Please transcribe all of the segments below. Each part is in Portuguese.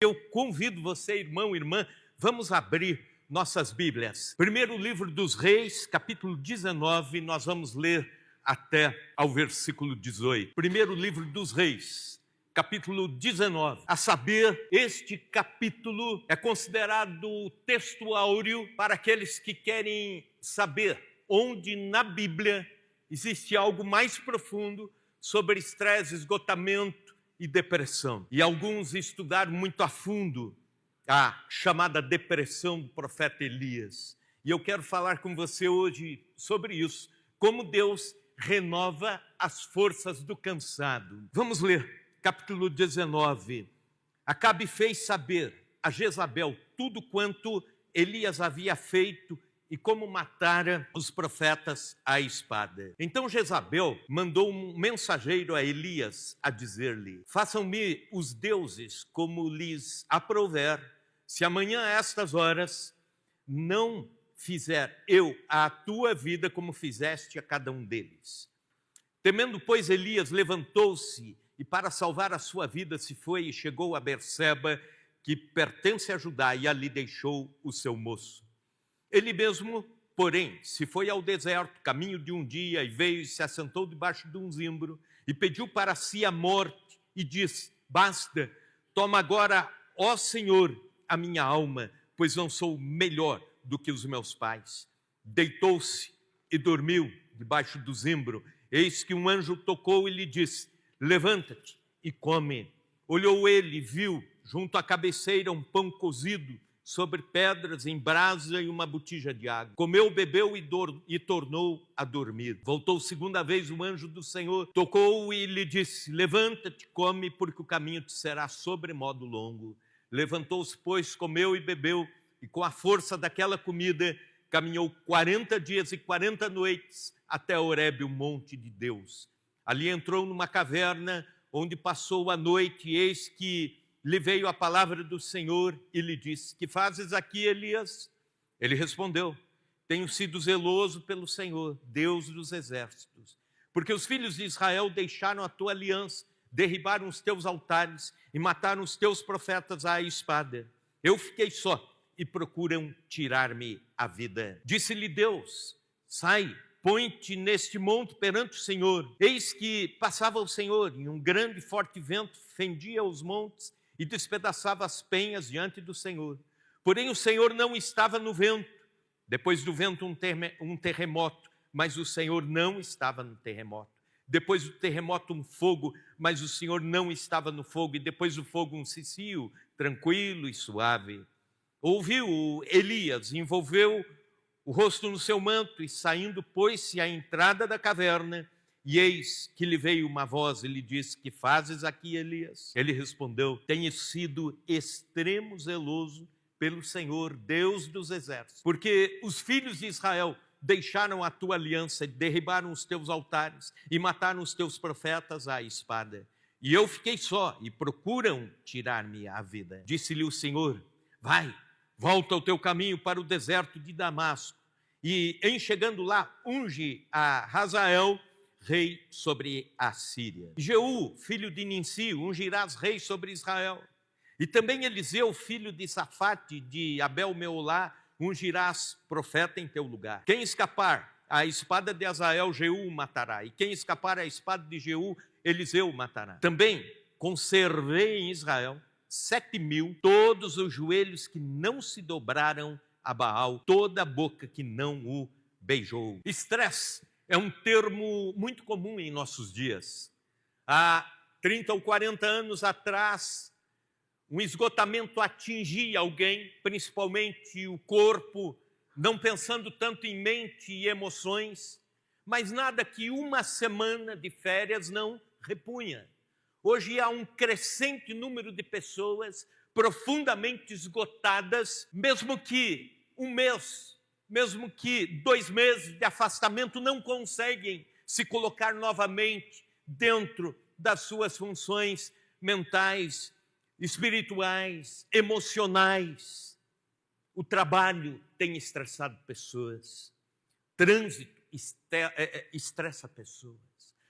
Eu convido você, irmão e irmã, vamos abrir nossas Bíblias. Primeiro livro dos Reis, capítulo 19, nós vamos ler até ao versículo 18. Primeiro livro dos Reis, capítulo 19. A saber, este capítulo é considerado o texto áureo para aqueles que querem saber onde na Bíblia existe algo mais profundo sobre estresse, esgotamento e depressão. E alguns estudaram muito a fundo a chamada depressão do profeta Elias. E eu quero falar com você hoje sobre isso, como Deus renova as forças do cansado. Vamos ler, capítulo 19. Acabe fez saber a Jezabel tudo quanto Elias havia feito e como matara os profetas à espada. Então Jezabel mandou um mensageiro a Elias a dizer-lhe: façam-me os deuses como lhes aprouver, se amanhã a estas horas não fizer eu a tua vida como fizeste a cada um deles. Temendo, pois, Elias levantou-se e para salvar a sua vida se foi e chegou a Berseba, que pertence a Judá, e ali deixou o seu moço. Ele mesmo, porém, se foi ao deserto, caminho de um dia, e veio e se assentou debaixo de um zimbro, e pediu para si a morte, e disse: basta, toma agora, ó Senhor, a minha alma, pois não sou melhor do que os meus pais. Deitou-se e dormiu debaixo do zimbro. Eis que um anjo tocou e lhe disse: levanta-te e come. Olhou ele e viu, junto à cabeceira, um pão cozido sobre pedras em brasa e uma botija de água. Comeu, bebeu e tornou a dormir. Voltou segunda vez o anjo do Senhor, tocou e lhe disse: levanta-te, come, porque o caminho te será sobremodo longo. Levantou-se, pois, comeu e bebeu, e com a força daquela comida caminhou 40 dias e 40 noites até Horebe, o monte de Deus. Ali entrou numa caverna, onde passou a noite, e eis que lhe veio a palavra do Senhor e lhe disse: que fazes aqui, Elias? Ele respondeu: tenho sido zeloso pelo Senhor, Deus dos exércitos, porque os filhos de Israel deixaram a tua aliança, derribaram os teus altares e mataram os teus profetas à espada. Eu fiquei só e procuram tirar-me a vida. Disse-lhe Deus: sai, põe-te neste monte perante o Senhor. Eis que passava o Senhor, e um grande e forte vento fendia os montes e despedaçava as penhas diante do Senhor. Porém o Senhor não estava no vento. Depois do vento um terremoto, mas o Senhor não estava no terremoto. Depois do terremoto um fogo, mas o Senhor não estava no fogo. E depois do fogo um cicio, tranquilo e suave. Ouviu Elias, envolveu o rosto no seu manto e saindo pôs-se à entrada da caverna. E eis que lhe veio uma voz e lhe disse: que fazes aqui, Elias? Ele respondeu: tenho sido extremo zeloso pelo Senhor, Deus dos exércitos, porque os filhos de Israel deixaram a tua aliança, derribaram os teus altares e mataram os teus profetas à espada. E eu fiquei só e procuram tirar-me a vida. Disse-lhe o Senhor: vai, volta ao teu caminho para o deserto de Damasco, e em chegando lá, unge a Hazael rei sobre a Síria. Jeú, filho de Ninsi, ungirás rei sobre Israel. E também Eliseu, filho de Safate, de Abel-Meolá, ungirás profeta em teu lugar. Quem escapar à espada de Hazael, Jeú matará. E quem escapar à espada de Jeú, Eliseu matará. Também conservei em Israel 7.000, todos os joelhos que não se dobraram a Baal, toda a boca que não o beijou. Estresse é um termo muito comum em nossos dias. Há 30 ou 40 anos atrás, um esgotamento atingia alguém, principalmente o corpo, não pensando tanto em mente e emoções, mas nada que uma semana de férias não repunha. Hoje há um crescente número de pessoas profundamente esgotadas, mesmo que um mês, mesmo que 2 meses de afastamento, não conseguem se colocar novamente dentro das suas funções mentais, espirituais, emocionais. O trabalho tem estressado pessoas, trânsito estressa pessoas,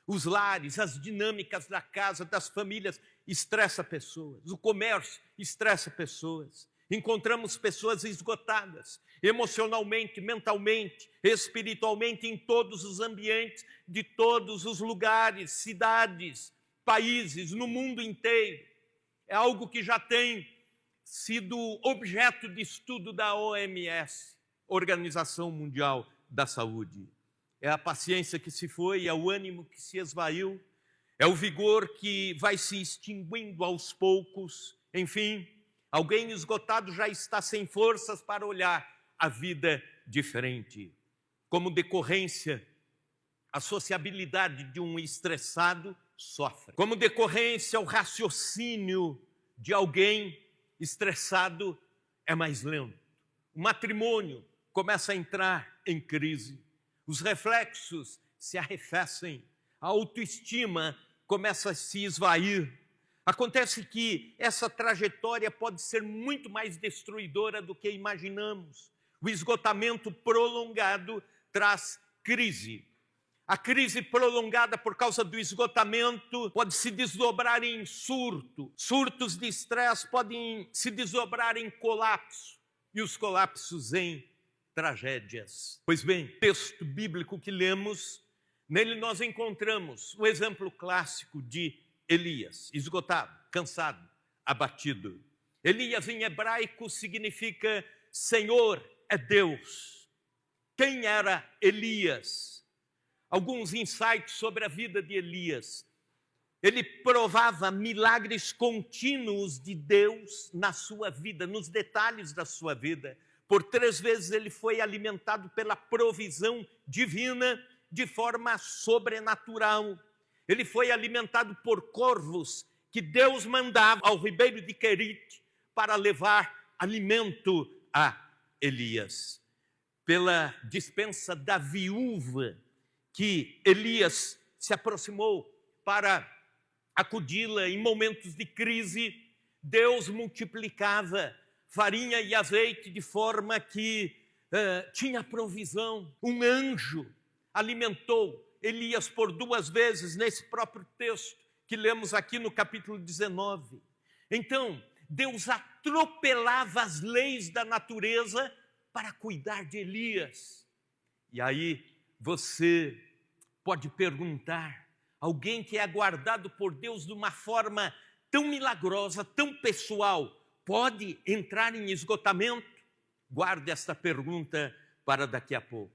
Os lares, as dinâmicas da casa, das famílias, estressa pessoas. O comércio estressa pessoas. Encontramos pessoas esgotadas, emocionalmente, mentalmente, espiritualmente, em todos os ambientes, de todos os lugares, cidades, países, no mundo inteiro. É algo que já tem sido objeto de estudo da OMS, Organização Mundial da Saúde. É a paciência que se foi, é o ânimo que se esvaiu, é o vigor que vai se extinguindo aos poucos. Enfim, alguém esgotado já está sem forças para olhar a vida diferente. Como decorrência, a sociabilidade de um estressado sofre. Como decorrência, o raciocínio de alguém estressado é mais lento. O matrimônio começa a entrar em crise. Os reflexos se arrefecem. A autoestima começa a se esvair. Acontece que essa trajetória pode ser muito mais destruidora do que imaginamos. O esgotamento prolongado traz crise. A crise prolongada por causa do esgotamento pode se desdobrar em surto. Surtos de estresse podem se desdobrar em colapso. E os colapsos em tragédias. Pois bem, o texto bíblico que lemos, nele nós encontramos o exemplo clássico de Elias, esgotado, cansado, abatido. Elias em hebraico significa Senhor é Deus. Quem era Elias? Alguns insights sobre a vida de Elias. Ele provava milagres contínuos de Deus na sua vida, nos detalhes da sua vida. Por 3 vezes ele foi alimentado pela provisão divina de forma sobrenatural. Ele foi alimentado por corvos que Deus mandava ao ribeiro de Querite para levar alimento a Elias. Pela dispensa da viúva que Elias se aproximou para acudi-la em momentos de crise, Deus multiplicava farinha e azeite de forma que tinha provisão. Um anjo alimentou Elias por 2 vezes nesse próprio texto que lemos aqui no capítulo 19. Então, Deus atropelava as leis da natureza para cuidar de Elias. E aí você pode perguntar, alguém que é guardado por Deus de uma forma tão milagrosa, tão pessoal, pode entrar em esgotamento? Guarde esta pergunta para daqui a pouco.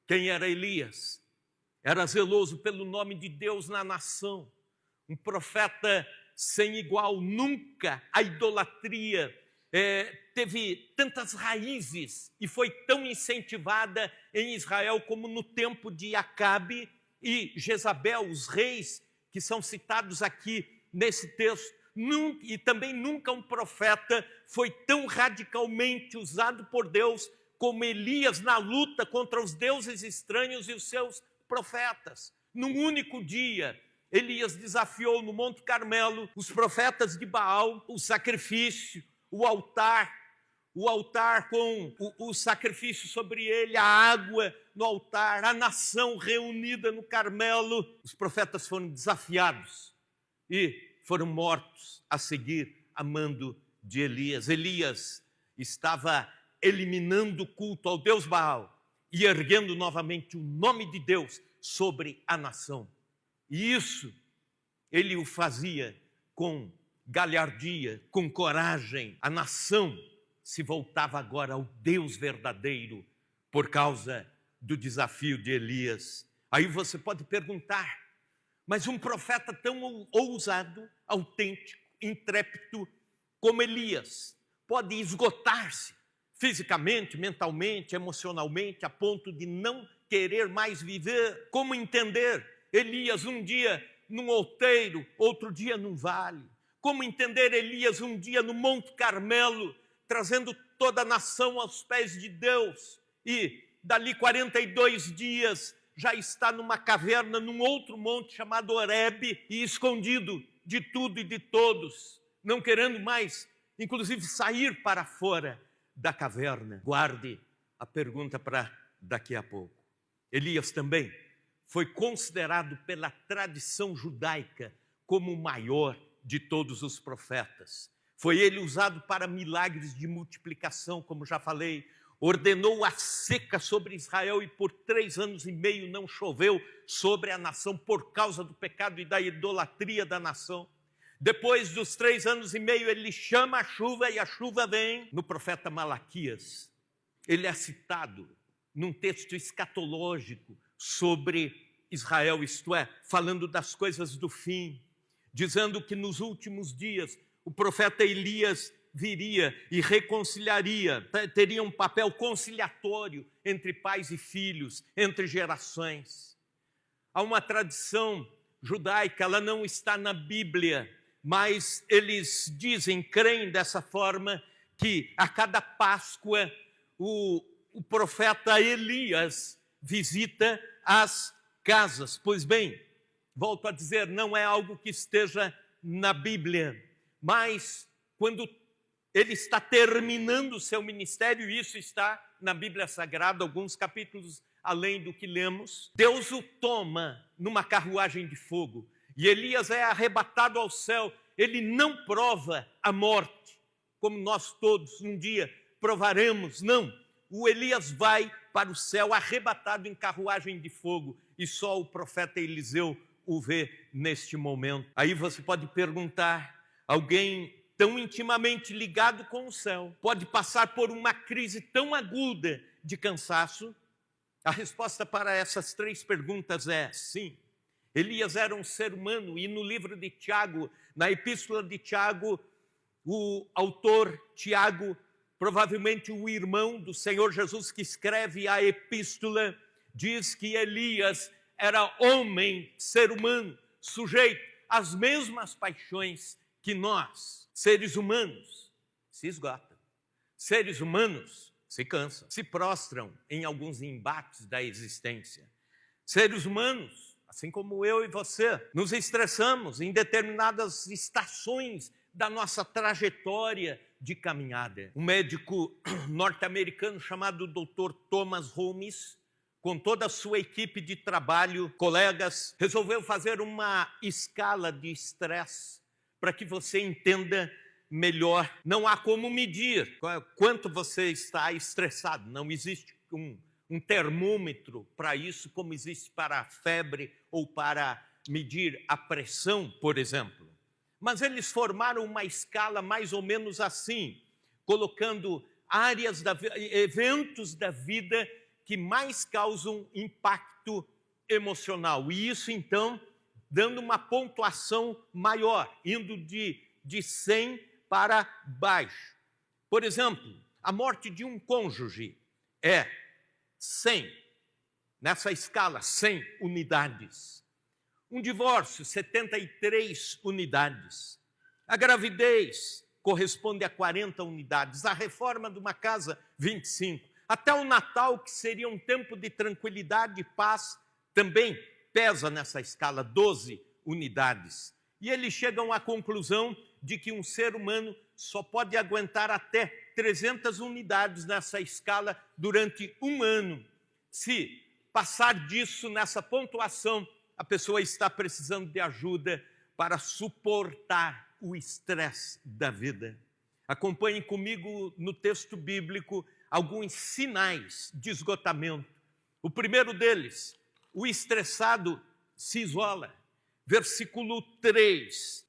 Quem era Elias? Era zeloso pelo nome de Deus na nação. Um profeta sem igual. Nunca a idolatria teve tantas raízes e foi tão incentivada em Israel como no tempo de Acabe e Jezabel, os reis que são citados aqui nesse texto. E também nunca um profeta foi tão radicalmente usado por Deus como Elias na luta contra os deuses estranhos e os seus profetas. Num único dia, Elias desafiou no Monte Carmelo os profetas de Baal, o sacrifício, o altar com o sacrifício sobre ele, a água no altar, a nação reunida no Carmelo. Os profetas foram desafiados e foram mortos a seguir a mando de Elias. Elias estava eliminando o culto ao Deus Baal e erguendo novamente o nome de Deus sobre a nação. E isso ele o fazia com galhardia, com coragem. A nação se voltava agora ao Deus verdadeiro por causa do desafio de Elias. Aí você pode perguntar, mas um profeta tão ousado, autêntico, intrépido como Elias pode esgotar-se fisicamente, mentalmente, emocionalmente, a ponto de não querer mais viver? Como entender Elias um dia num outeiro, outro dia num vale? Como entender Elias um dia no Monte Carmelo, trazendo toda a nação aos pés de Deus, e dali 42 dias já está numa caverna, num outro monte chamado Horebe, e escondido de tudo e de todos, não querendo mais, inclusive, sair para fora da caverna? Guarde a pergunta para daqui a pouco. Elias também foi considerado pela tradição judaica como o maior de todos os profetas. Foi ele usado para milagres de multiplicação, como já falei. Ordenou a seca sobre Israel e por 3 anos e meio não choveu sobre a nação por causa do pecado e da idolatria da nação. Depois dos 3 anos e meio, ele chama a chuva e a chuva vem. No profeta Malaquias, ele é citado num texto escatológico sobre Israel, isto é, falando das coisas do fim, dizendo que nos últimos dias o profeta Elias viria e reconciliaria, teria um papel conciliatório entre pais e filhos, entre gerações. Há uma tradição judaica, ela não está na Bíblia, mas eles dizem, creem dessa forma, que a cada Páscoa o profeta Elias visita as casas. Pois bem, volto a dizer, não é algo que esteja na Bíblia, mas quando ele está terminando o seu ministério, e isso está na Bíblia Sagrada, alguns capítulos além do que lemos, Deus o toma numa carruagem de fogo, e Elias é arrebatado ao céu. Ele não prova a morte, como nós todos um dia provaremos, não. O Elias vai para o céu arrebatado em carruagem de fogo, e só o profeta Eliseu o vê neste momento. Aí você pode perguntar, alguém tão intimamente ligado com o céu pode passar por uma crise tão aguda de cansaço? A resposta para essas 3 perguntas é sim. Elias era um ser humano, e no livro de Tiago, na epístola de Tiago, o autor Tiago, provavelmente o irmão do Senhor Jesus que escreve a epístola, diz que Elias era homem, ser humano, sujeito às mesmas paixões que nós, seres humanos, se esgotam. Seres humanos se cansam, se prostram em alguns embates da existência. Seres humanos, assim como eu e você, nos estressamos em determinadas estações da nossa trajetória de caminhada. Um médico norte-americano chamado Dr. Thomas Holmes, com toda a sua equipe de trabalho, colegas, resolveu fazer uma escala de estresse para que você entenda melhor. Não há como medir quanto você está estressado. Não existe um termômetro para isso, como existe para a febre ou para medir a pressão, por exemplo. Mas eles formaram uma escala mais ou menos assim, colocando áreas, eventos da vida que mais causam impacto emocional. E isso, então, dando uma pontuação maior, indo de 100 para baixo. Por exemplo, a morte de um cônjuge é 100, nessa escala, 100 unidades. Um divórcio, 73 unidades. A gravidez corresponde a 40 unidades. A reforma de uma casa, 25. Até o Natal, que seria um tempo de tranquilidade e paz, também pesa nessa escala, 12 unidades. E eles chegam à conclusão de que um ser humano só pode aguentar até 300 unidades nessa escala durante um ano. Se passar disso nessa pontuação, a pessoa está precisando de ajuda para suportar o estresse da vida. Acompanhem comigo no texto bíblico alguns sinais de esgotamento. O primeiro deles, o estressado se isola. Versículo 3,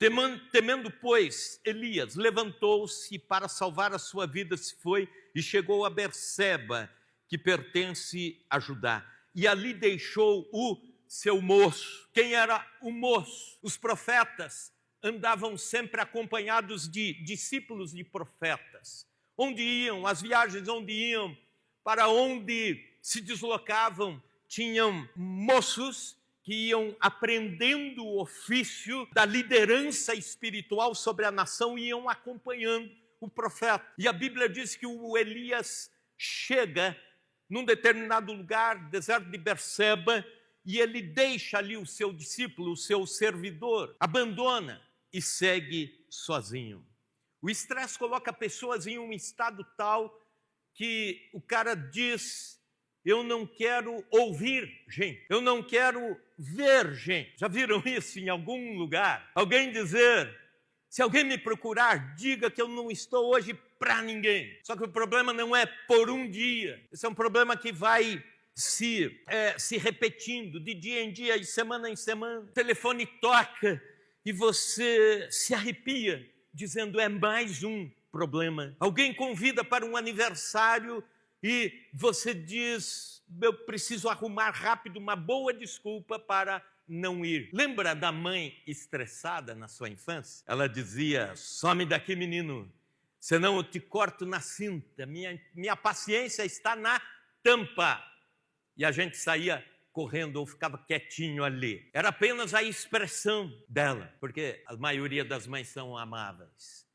temendo, pois, Elias levantou-se para salvar a sua vida, se foi e chegou a Berseba, que pertence a Judá. E ali deixou o seu moço. Quem era o moço? Os profetas andavam sempre acompanhados de discípulos de profetas. Onde iam, as viagens onde iam, para onde se deslocavam, tinham moços que iam aprendendo o ofício da liderança espiritual sobre a nação e iam acompanhando o profeta. E a Bíblia diz que o Elias chega num determinado lugar, deserto de Berseba, e ele deixa ali o seu discípulo, o seu servidor, abandona e segue sozinho. O estresse coloca pessoas em um estado tal que o cara diz: Eu não quero ouvir gente. Eu não quero ver gente. Já viram isso em algum lugar? Alguém dizer, se alguém me procurar, diga que eu não estou hoje para ninguém. Só que o problema não é por um dia. Esse é um problema que vai se repetindo de dia em dia, de semana em semana. O telefone toca e você se arrepia, dizendo, é mais um problema. Alguém convida para um aniversário e você diz, eu preciso arrumar rápido uma boa desculpa para não ir. Lembra da mãe estressada na sua infância? Ela dizia, some daqui, menino, senão eu te corto na cinta, minha paciência está na tampa. E a gente saía correndo ou ficava quietinho ali. Era apenas a expressão dela, porque a maioria das mães são amáveis.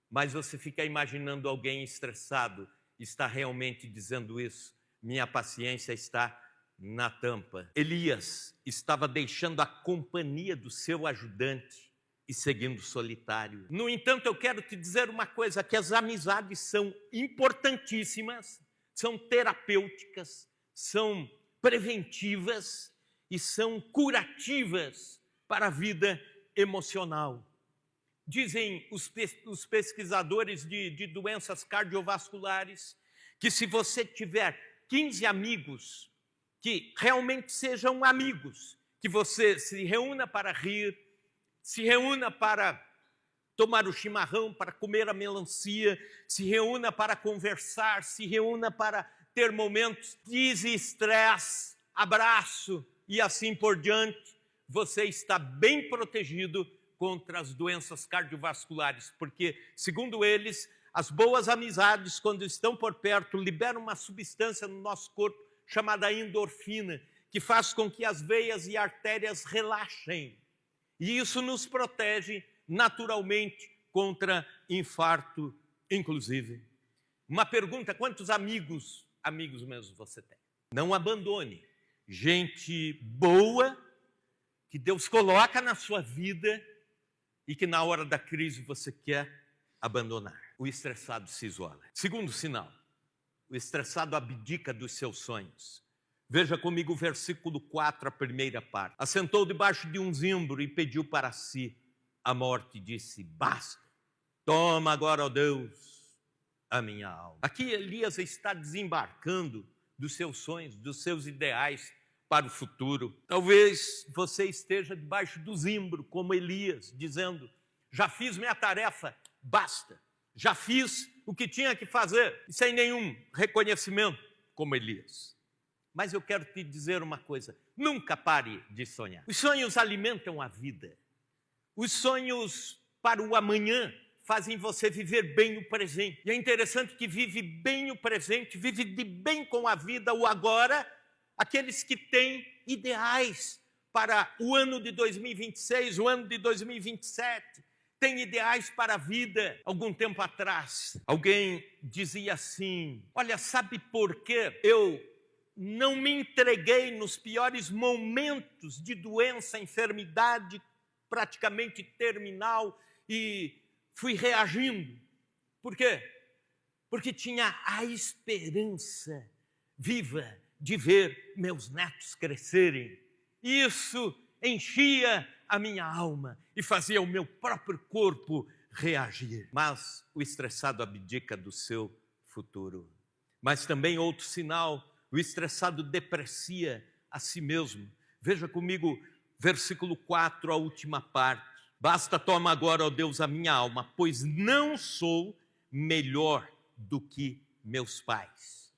Mas você fica imaginando alguém estressado, está realmente dizendo isso, minha paciência está na tampa. Elias estava deixando a companhia do seu ajudante e seguindo solitário. No entanto, eu quero te dizer uma coisa, que as amizades são importantíssimas, são terapêuticas, são preventivas e são curativas para a vida emocional. Dizem os pesquisadores de doenças cardiovasculares que se você tiver 15 amigos que realmente sejam amigos, que você se reúna para rir, se reúna para tomar o chimarrão, para comer a melancia, se reúna para conversar, se reúna para ter momentos de estresse, abraço e assim por diante, você está bem protegido contra as doenças cardiovasculares, porque, segundo eles, as boas amizades, quando estão por perto, liberam uma substância no nosso corpo chamada endorfina, que faz com que as veias e artérias relaxem. E isso nos protege naturalmente contra infarto, inclusive. Uma pergunta, quantos amigos mesmo você tem? Não abandone gente boa que Deus coloca na sua vida e que na hora da crise você quer abandonar. O estressado se isola. Segundo sinal, o estressado abdica dos seus sonhos. Veja comigo o versículo 4, a primeira parte. Assentou debaixo de um zimbro e pediu para si a morte, disse, basta, toma agora, ó Deus, a minha alma. Aqui Elias está desembarcando dos seus sonhos, dos seus ideais para o futuro. Talvez você esteja debaixo do zimbro, como Elias, dizendo, já fiz minha tarefa, basta. Já fiz o que tinha que fazer, e sem nenhum reconhecimento, como Elias. Mas eu quero te dizer uma coisa, nunca pare de sonhar. Os sonhos alimentam a vida. Os sonhos para o amanhã fazem você viver bem o presente. E é interessante que vive bem o presente, vive de bem com a vida, o agora, aqueles que têm ideais para o ano de 2026, o ano de 2027, têm ideais para a vida. Algum tempo atrás, alguém dizia assim, olha, sabe por quê eu não me entreguei nos piores momentos de doença, enfermidade praticamente terminal e fui reagindo. Por quê? Porque tinha a esperança viva de ver meus netos crescerem. Isso enchia a minha alma e fazia o meu próprio corpo reagir. Mas o estressado abdica do seu futuro. Mas também outro sinal, o estressado deprecia a si mesmo. Veja comigo, versículo 4, a última parte. Basta, toma agora, ó Deus, a minha alma, pois não sou melhor do que meus pais.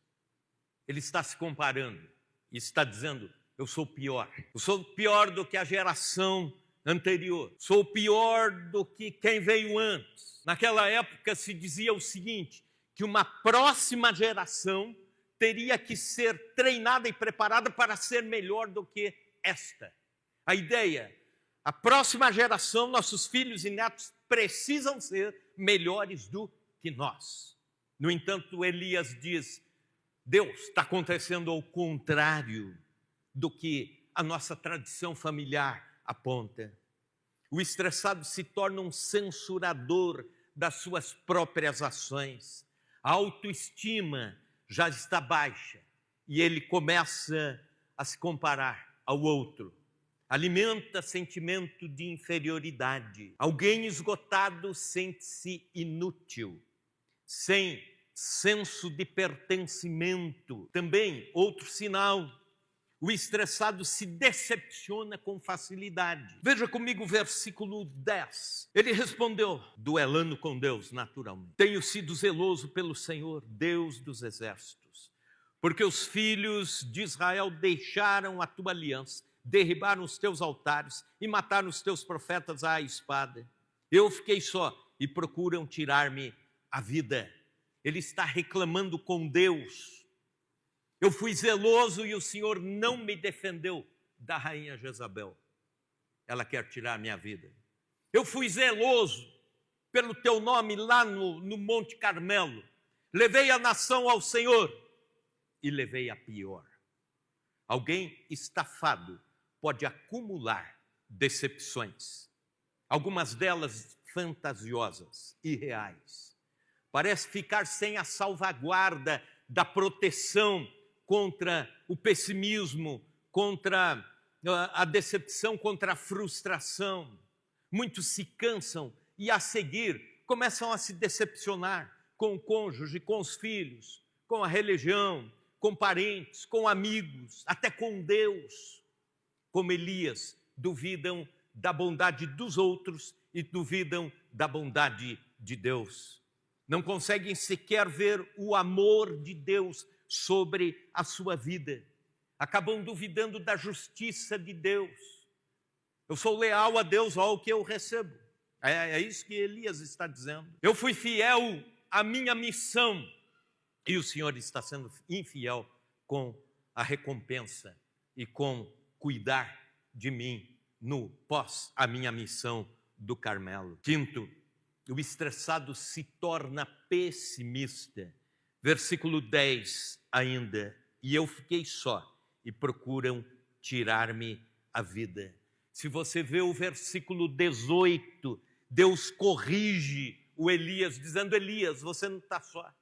Ele está se comparando e está dizendo, eu sou pior. Eu sou pior do que a geração anterior. Sou pior do que quem veio antes. Naquela época se dizia o seguinte, que uma próxima geração teria que ser treinada e preparada para ser melhor do que esta. A ideia, a próxima geração, nossos filhos e netos precisam ser melhores do que nós. No entanto, Elias diz, Deus, está acontecendo ao contrário do que a nossa tradição familiar aponta. O estressado se torna um censurador das suas próprias ações. A autoestima já está baixa e ele começa a se comparar ao outro. Alimenta sentimento de inferioridade. Alguém esgotado sente-se inútil, sem senso de pertencimento. Também, outro sinal, o estressado se decepciona com facilidade. Veja comigo o versículo 10. Ele respondeu, duelando com Deus, naturalmente: tenho sido zeloso pelo Senhor, Deus dos exércitos, porque os filhos de Israel deixaram a tua aliança, derribaram os teus altares e mataram os teus profetas à espada. Eu fiquei só e procuram tirar-me a vida. Ele está reclamando com Deus. Eu fui zeloso e o Senhor não me defendeu da rainha Jezabel. Ela quer tirar minha vida. Eu fui zeloso pelo teu nome lá no Monte Carmelo. Levei a nação ao Senhor e levei a pior. Alguém estafado pode acumular decepções, algumas delas fantasiosas, irreais. Parece ficar sem a salvaguarda da proteção contra o pessimismo, contra a decepção, contra a frustração. Muitos se cansam e, a seguir, começam a se decepcionar com o cônjuge, com os filhos, com a religião, com parentes, com amigos, até com Deus. Como Elias, duvidam da bondade dos outros e duvidam da bondade de Deus. Não conseguem sequer ver o amor de Deus sobre a sua vida. Acabam duvidando da justiça de Deus. Eu sou leal a Deus, olha o que eu recebo. É isso que Elias está dizendo. Eu fui fiel à minha missão e o Senhor está sendo infiel com a recompensa e com cuidar de mim no pós a minha missão do Carmelo. Quinto, o estressado se torna pessimista. Versículo 10 ainda. E eu fiquei só e procuram tirar-me a vida. Se você vê o versículo 18, Deus corrige o Elias, dizendo: Elias, você não está só.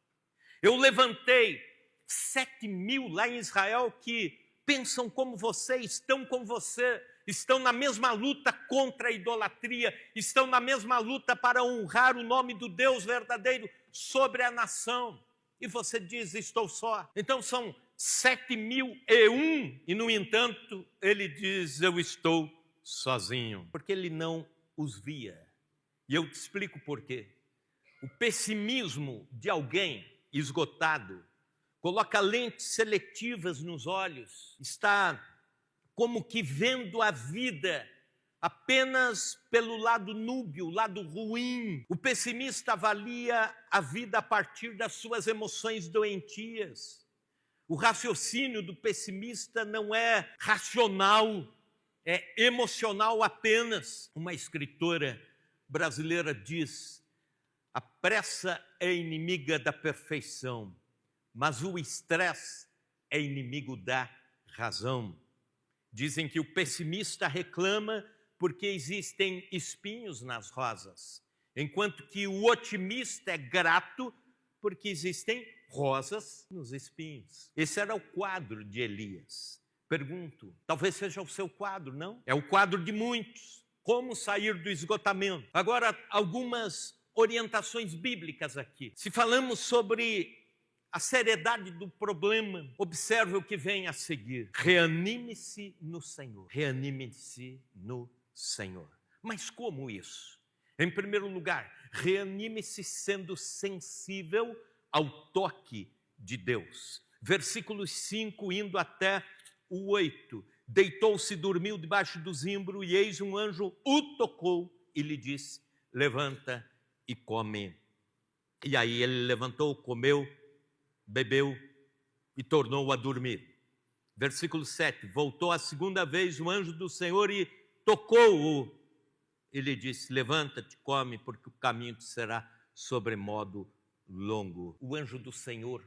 Eu levantei 7.000 lá em Israel que pensam como você, estão com você, estão na mesma luta contra a idolatria, estão na mesma luta para honrar o nome do Deus verdadeiro sobre a nação. E você diz: estou só. Então são 7.001, e no entanto ele diz: eu estou sozinho, porque ele não os via. E eu te explico por quê. O pessimismo de alguém esgotado coloca lentes seletivas nos olhos, está como que vendo a vida apenas pelo lado núbio, lado ruim. O pessimista avalia a vida a partir das suas emoções doentias. O raciocínio do pessimista não é racional, é emocional apenas. Uma escritora brasileira diz: a pressa é inimiga da perfeição, mas o estresse é inimigo da razão. Dizem que o pessimista reclama porque existem espinhos nas rosas, enquanto que o otimista é grato porque existem rosas nos espinhos. Esse era o quadro de Elias. Pergunto, talvez seja o seu quadro, não? É o quadro de muitos. Como sair do esgotamento? Agora, algumas orientações bíblicas aqui. Se falamos sobre a seriedade do problema, observe o que vem a seguir. Reanime-se no Senhor. Reanime-se no Senhor. Mas como isso? Em primeiro lugar, reanime-se sendo sensível ao toque de Deus. Versículos 5 indo até o 8. Deitou-se, dormiu debaixo do zimbro, e eis um anjo o tocou e lhe disse: levanta e come. E aí ele levantou, comeu, bebeu e tornou a dormir. Versículo 7, voltou a segunda vez o anjo do Senhor e tocou-o. Ele disse: levanta-te, come, porque o caminho te será sobremodo longo. O anjo do Senhor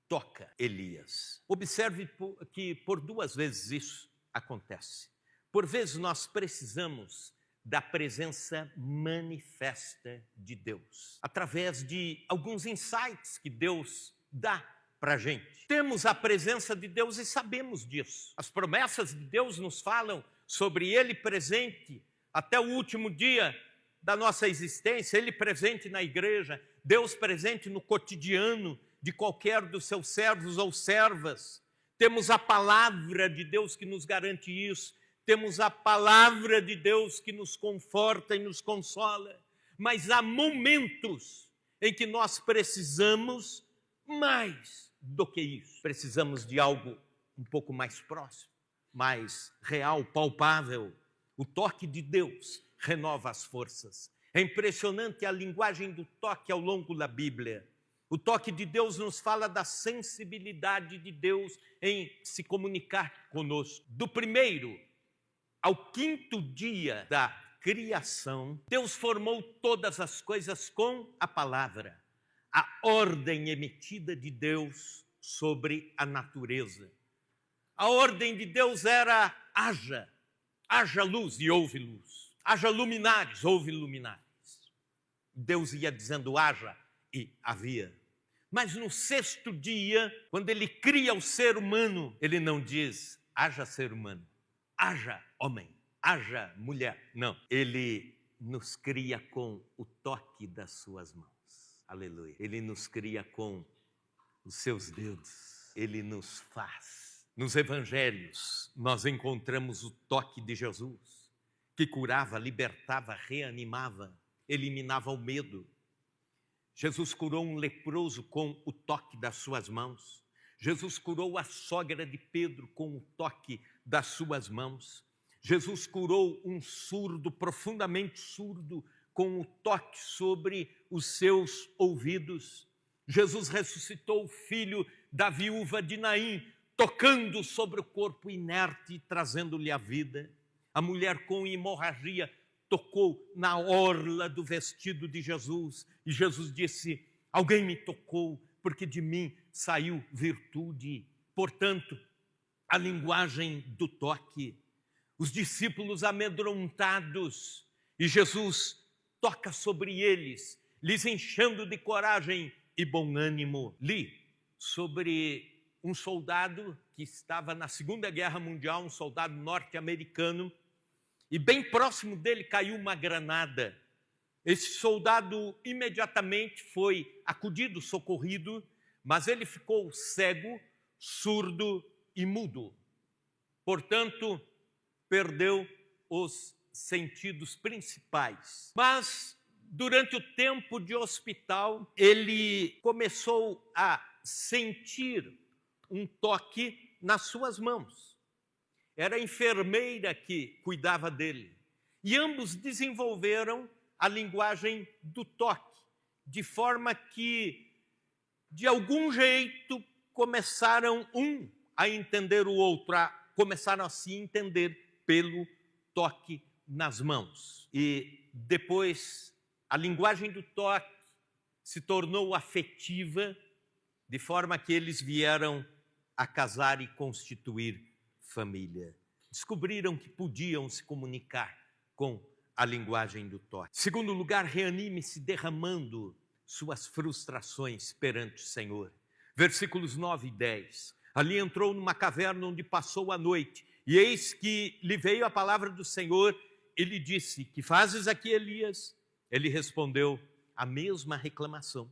toca Elias. Observe que por duas vezes isso acontece. Por vezes nós precisamos da presença manifesta de Deus, através de alguns insights que Deus dá para a gente. Temos a presença de Deus e sabemos disso. As promessas de Deus nos falam sobre Ele presente até o último dia da nossa existência, Ele presente na igreja, Deus presente no cotidiano de qualquer dos seus servos ou servas. Temos a palavra de Deus que nos garante isso, temos a palavra de Deus que nos conforta e nos consola, mas há momentos em que nós precisamos mais do que isso. Precisamos de algo um pouco mais próximo, mais real, palpável. O toque de Deus renova as forças. É impressionante a linguagem do toque ao longo da Bíblia. O toque de Deus nos fala da sensibilidade de Deus em se comunicar conosco. Do primeiro ao quinto dia da criação, Deus formou todas as coisas com a palavra, a ordem emitida de Deus sobre a natureza. A ordem de Deus era: haja luz e houve luz. Haja luminares, houve luminares. Deus ia dizendo haja e havia. Mas no sexto dia, quando ele cria o ser humano, ele não diz haja ser humano, haja homem, haja mulher. Não, ele nos cria com o toque das suas mãos. Aleluia. Ele nos cria com os seus dedos. Ele nos faz. Nos evangelhos, nós encontramos o toque de Jesus, que curava, libertava, reanimava, eliminava o medo. Jesus curou um leproso com o toque das suas mãos. Jesus curou a sogra de Pedro com o toque das suas mãos. Jesus curou um surdo, profundamente surdo, com o toque sobre os seus ouvidos. Jesus ressuscitou o filho da viúva de Naim, tocando sobre o corpo inerte e trazendo-lhe a vida. A mulher com hemorragia tocou na orla do vestido de Jesus e Jesus disse: alguém me tocou, porque de mim saiu virtude. Portanto, a linguagem do toque. Os discípulos amedrontados, e Jesus toca sobre eles, lhes enchendo de coragem e bom ânimo. Li sobre um soldado que estava na Segunda Guerra Mundial, um soldado norte-americano, e bem próximo dele caiu uma granada. Esse soldado imediatamente foi acudido, socorrido, mas ele ficou cego, surdo e mudo. Portanto, perdeu os sentidos principais. Mas, durante o tempo de hospital, ele começou a sentir um toque nas suas mãos. Era a enfermeira que cuidava dele. E ambos desenvolveram a linguagem do toque, de forma que, de algum jeito, começaram a entender o outro, começaram a se entender pelo toque nas mãos. E depois, a linguagem do toque se tornou afetiva, de forma que eles vieram a casar e constituir família. Descobriram que podiam se comunicar com a linguagem do toque. Segundo lugar, reanime-se derramando suas frustrações perante o Senhor. Versículos 9 e 10. Ali entrou numa caverna onde passou a noite, e eis que lhe veio a palavra do Senhor, e lhe disse: que fazes aqui, Elias? Ele respondeu: a mesma reclamação.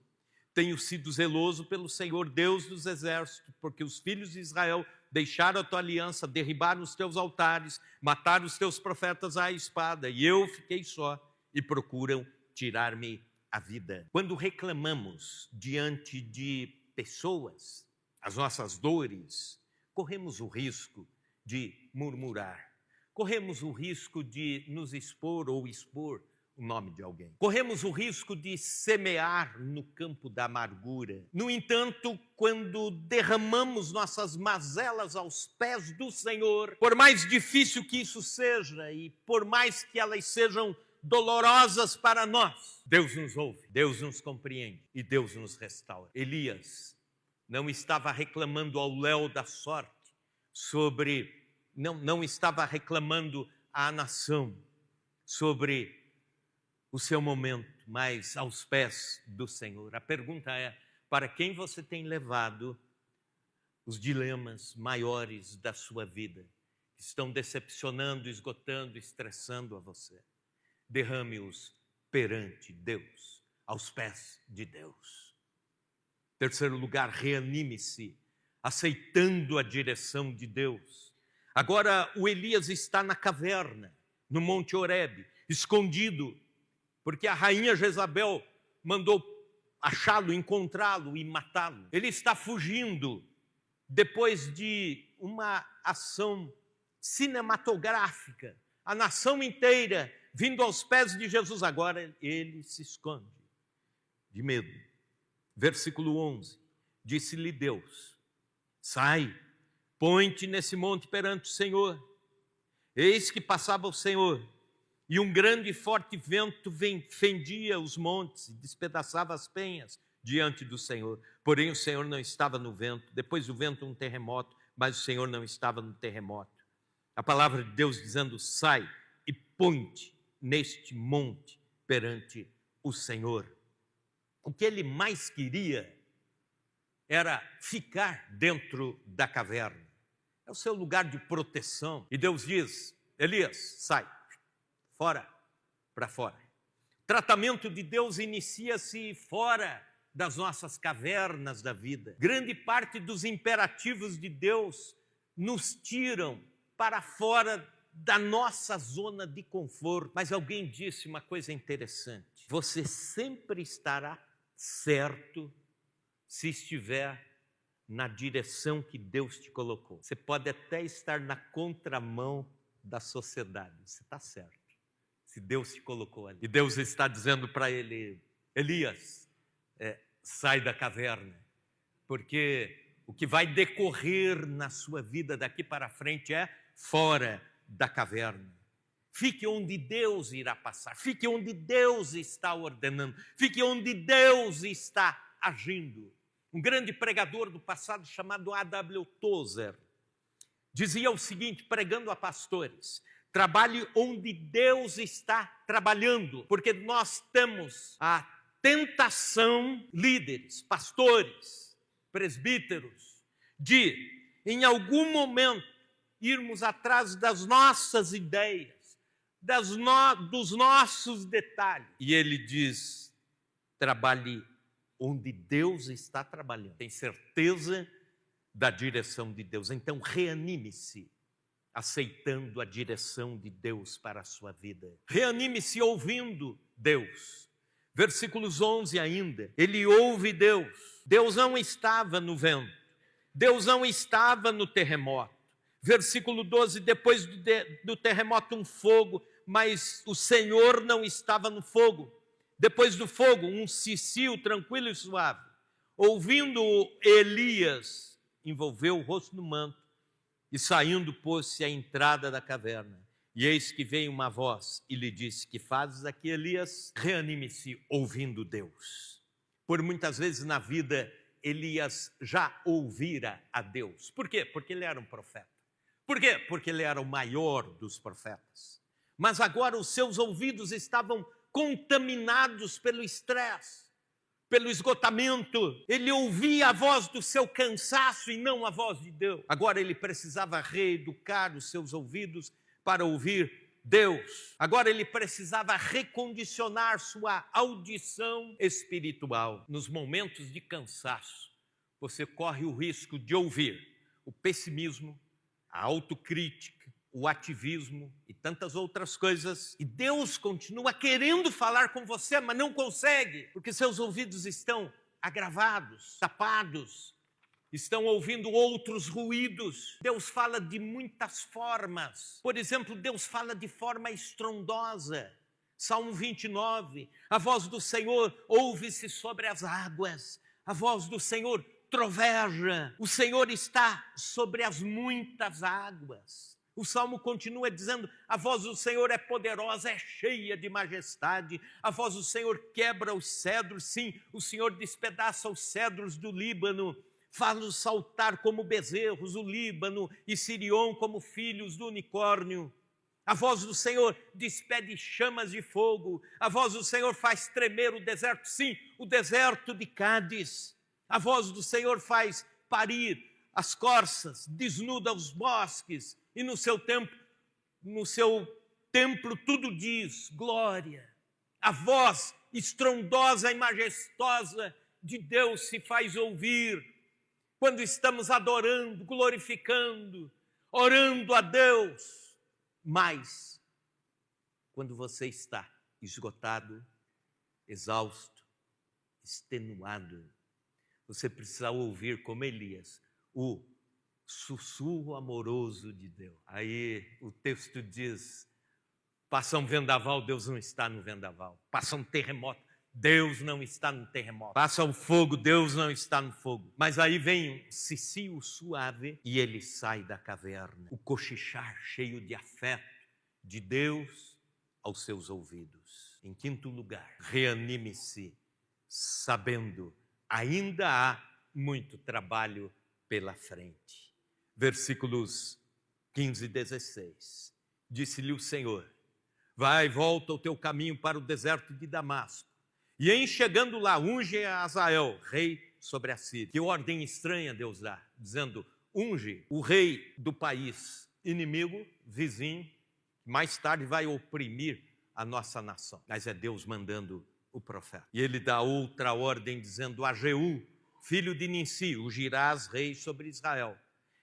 Tenho sido zeloso pelo Senhor Deus dos exércitos, porque os filhos de Israel deixaram a tua aliança, derribaram os teus altares, mataram os teus profetas à espada, e eu fiquei só, e procuram tirar-me a vida. Quando reclamamos diante de pessoas as nossas dores, corremos o risco de murmurar, corremos o risco de nos expor ou expor o nome de alguém. Corremos o risco de semear no campo da amargura. No entanto, quando derramamos nossas mazelas aos pés do Senhor, por mais difícil que isso seja e por mais que elas sejam dolorosas para nós, Deus nos ouve, Deus nos compreende e Deus nos restaura. Elias não estava reclamando ao léu da sorte não estava reclamando à nação sobre o seu momento, mas aos pés do Senhor. A pergunta é: para quem você tem levado os dilemas maiores da sua vida, que estão decepcionando, esgotando, estressando a você. Derrame-os perante Deus, aos pés de Deus. Terceiro lugar, reanime-se, aceitando a direção de Deus. Agora o Elias está na caverna, no Monte Horebe, escondido, porque a rainha Jezabel mandou achá-lo, encontrá-lo e matá-lo. Ele está fugindo depois de uma ação cinematográfica, a nação inteira vindo aos pés de Jesus. Agora ele se esconde de medo. Versículo 11, disse-lhe Deus: sai, põe-te nesse monte perante o Senhor. Eis que passava o Senhor, e um grande e forte vento fendia os montes e despedaçava as penhas diante do Senhor. Porém o Senhor não estava no vento. Depois do vento um terremoto, mas o Senhor não estava no terremoto. A palavra de Deus dizendo: sai e põe-te neste monte perante o Senhor. O que ele mais queria era ficar dentro da caverna. É o seu lugar de proteção. E Deus diz: Elias, sai, fora, para fora. O tratamento de Deus inicia-se fora das nossas cavernas da vida. Grande parte dos imperativos de Deus nos tiram para fora da nossa zona de conforto. Mas alguém disse uma coisa interessante: você sempre estará certo se estiver na direção que Deus te colocou. Você pode até estar na contramão da sociedade, você está certo, se Deus te colocou ali. E Deus está dizendo para ele: Elias, sai da caverna, porque o que vai decorrer na sua vida daqui para frente é fora da caverna. Fique onde Deus irá passar, fique onde Deus está ordenando, fique onde Deus está agindo. Um grande pregador do passado chamado A.W. Tozer dizia o seguinte, pregando a pastores: trabalhe onde Deus está trabalhando, porque nós temos a tentação, líderes, pastores, presbíteros, de em algum momento irmos atrás das nossas ideias, dos nossos detalhes. E ele diz: trabalhe onde Deus está trabalhando. Tem certeza da direção de Deus. Então reanime-se, aceitando a direção de Deus para a sua vida. Reanime-se ouvindo Deus. Versículos 11 ainda. Ele ouve Deus. Deus não estava no vento. Deus não estava no terremoto. Versículo 12, depois do terremoto um fogo, mas o Senhor não estava no fogo. Depois do fogo, um cicio tranquilo e suave. Ouvindo Elias, envolveu o rosto no manto e saindo pôs-se à entrada da caverna. E eis que veio uma voz e lhe disse: que fazes aqui, Elias? Reanime-se ouvindo Deus. Por muitas vezes na vida, Elias já ouvira a Deus. Por quê? Porque ele era um profeta. Por quê? Porque ele era o maior dos profetas. Mas agora os seus ouvidos estavam contaminados pelo estresse, pelo esgotamento. Ele ouvia a voz do seu cansaço e não a voz de Deus. Agora ele precisava reeducar os seus ouvidos para ouvir Deus. Agora ele precisava recondicionar sua audição espiritual. Nos momentos de cansaço, você corre o risco de ouvir o pessimismo, a autocrítica, o ativismo e tantas outras coisas. E Deus continua querendo falar com você, mas não consegue, porque seus ouvidos estão agravados, tapados, estão ouvindo outros ruídos. Deus fala de muitas formas. Por exemplo, Deus fala de forma estrondosa. Salmo 29, a voz do Senhor ouve-se sobre as águas, a voz do Senhor troveja, o Senhor está sobre as muitas águas. O Salmo continua dizendo: a voz do Senhor é poderosa, é cheia de majestade, a voz do Senhor quebra os cedros, sim, o Senhor despedaça os cedros do Líbano, faz-os saltar como bezerros, o Líbano e Sirion como filhos do unicórnio. A voz do Senhor despede chamas de fogo, a voz do Senhor faz tremer o deserto, sim, o deserto de Cádiz. A voz do Senhor faz parir as corças, desnuda os bosques, e no seu templo tudo diz glória. A voz estrondosa e majestosa de Deus se faz ouvir quando estamos adorando, glorificando, orando a Deus. Mas quando você está esgotado, exausto, extenuado, você precisa ouvir, como Elias, o sussurro amoroso de Deus. Aí o texto diz: passa um vendaval, Deus não está no vendaval. Passa um terremoto, Deus não está no terremoto. Passa o fogo, Deus não está no fogo. Mas aí vem um cicio suave e ele sai da caverna. O cochichar cheio de afeto de Deus aos seus ouvidos. Em quinto lugar, reanime-se, sabendo, ainda há muito trabalho pela frente. Versículos 15 e 16. Disse-lhe o Senhor: vai, volta o teu caminho para o deserto de Damasco, e em chegando lá, unge a Azael, rei sobre a Síria. Que ordem estranha Deus dá, dizendo: unge o rei do país inimigo, vizinho, que mais tarde vai oprimir a nossa nação. Mas é Deus mandando o profeta. E ele dá outra ordem, dizendo: a Jeú, filho de Ninsi, ungirás rei sobre Israel.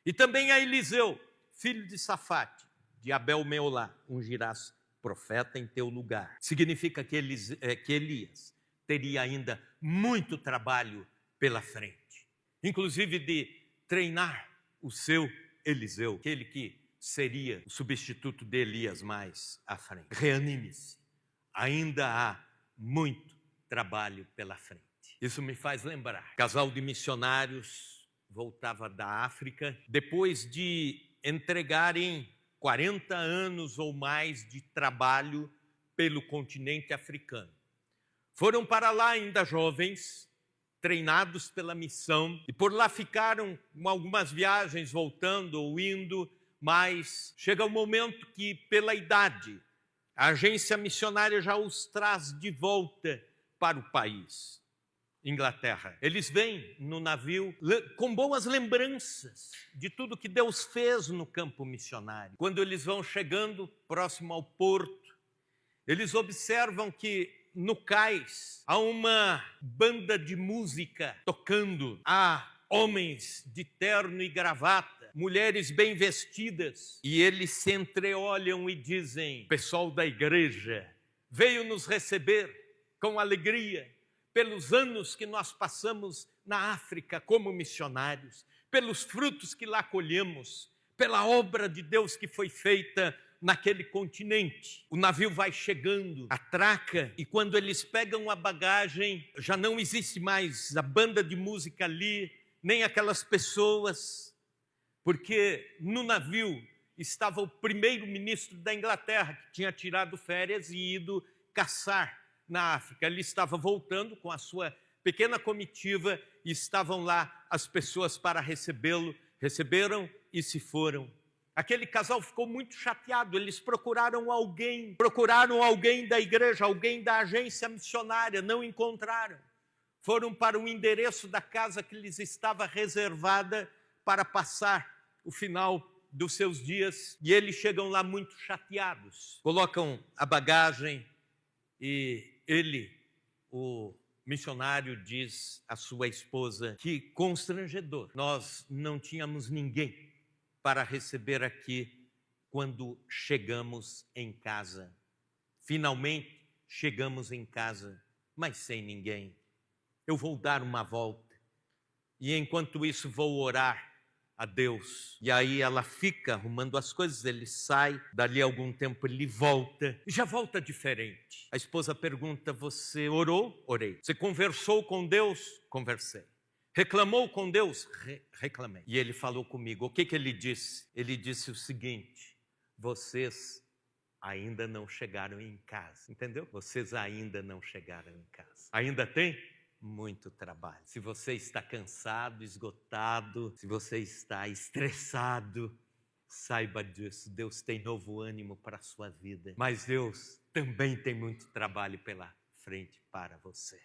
E também a Eliseu, filho de Safate, de Abel-Meolá, ungirás profeta em teu lugar. Significa que Elias teria ainda muito trabalho pela frente, inclusive de treinar o seu Eliseu, aquele que seria o substituto de Elias mais à frente. Reanime-se, ainda há muito trabalho pela frente. Isso me faz lembrar, casal de missionários voltava da África, depois de entregarem 40 anos ou mais de trabalho pelo continente africano. Foram para lá ainda jovens, treinados pela missão, e por lá ficaram algumas viagens, voltando ou indo, mas chega um momento que, pela idade, a agência missionária já os traz de volta para o país, Inglaterra. Eles vêm no navio com boas lembranças de tudo que Deus fez no campo missionário. Quando eles vão chegando próximo ao porto, eles observam que no cais há uma banda de música tocando, há homens de terno e gravata, mulheres bem vestidas, e eles se entreolham e dizem: pessoal da igreja veio nos receber com alegria pelos anos que nós passamos na África como missionários, pelos frutos que lá colhemos, pela obra de Deus que foi feita naquele continente. O navio vai chegando, atraca, e quando eles pegam a bagagem, já não existe mais a banda de música ali, nem aquelas pessoas, porque no navio estava o primeiro-ministro da Inglaterra, que tinha tirado férias e ido caçar na África. Ele estava voltando com a sua pequena comitiva e estavam lá as pessoas para recebê-lo. Receberam e se foram. Aquele casal ficou muito chateado, eles procuraram alguém da igreja, alguém da agência missionária, não encontraram. Foram para o endereço da casa que lhes estava reservada para passar o final dos seus dias, e eles chegam lá muito chateados. Colocam a bagagem e ele, o missionário, diz à sua esposa: que constrangedor, nós não tínhamos ninguém para receber aqui quando chegamos em casa. Finalmente chegamos em casa, mas sem ninguém. Eu vou dar uma volta e enquanto isso vou orar a Deus. E aí ela fica arrumando as coisas, ele sai, dali a algum tempo ele volta, e já volta diferente. A esposa pergunta: você orou? Orei. Você conversou com Deus? Conversei. Reclamou com Deus? Reclamei. E ele falou comigo. O que ele disse? Ele disse o seguinte: vocês ainda não chegaram em casa. Entendeu? Vocês ainda não chegaram em casa. Ainda tem muito trabalho. Se você está cansado, esgotado, se você está estressado, saiba disso. Deus tem novo ânimo para a sua vida. Mas Deus também tem muito trabalho pela frente para você.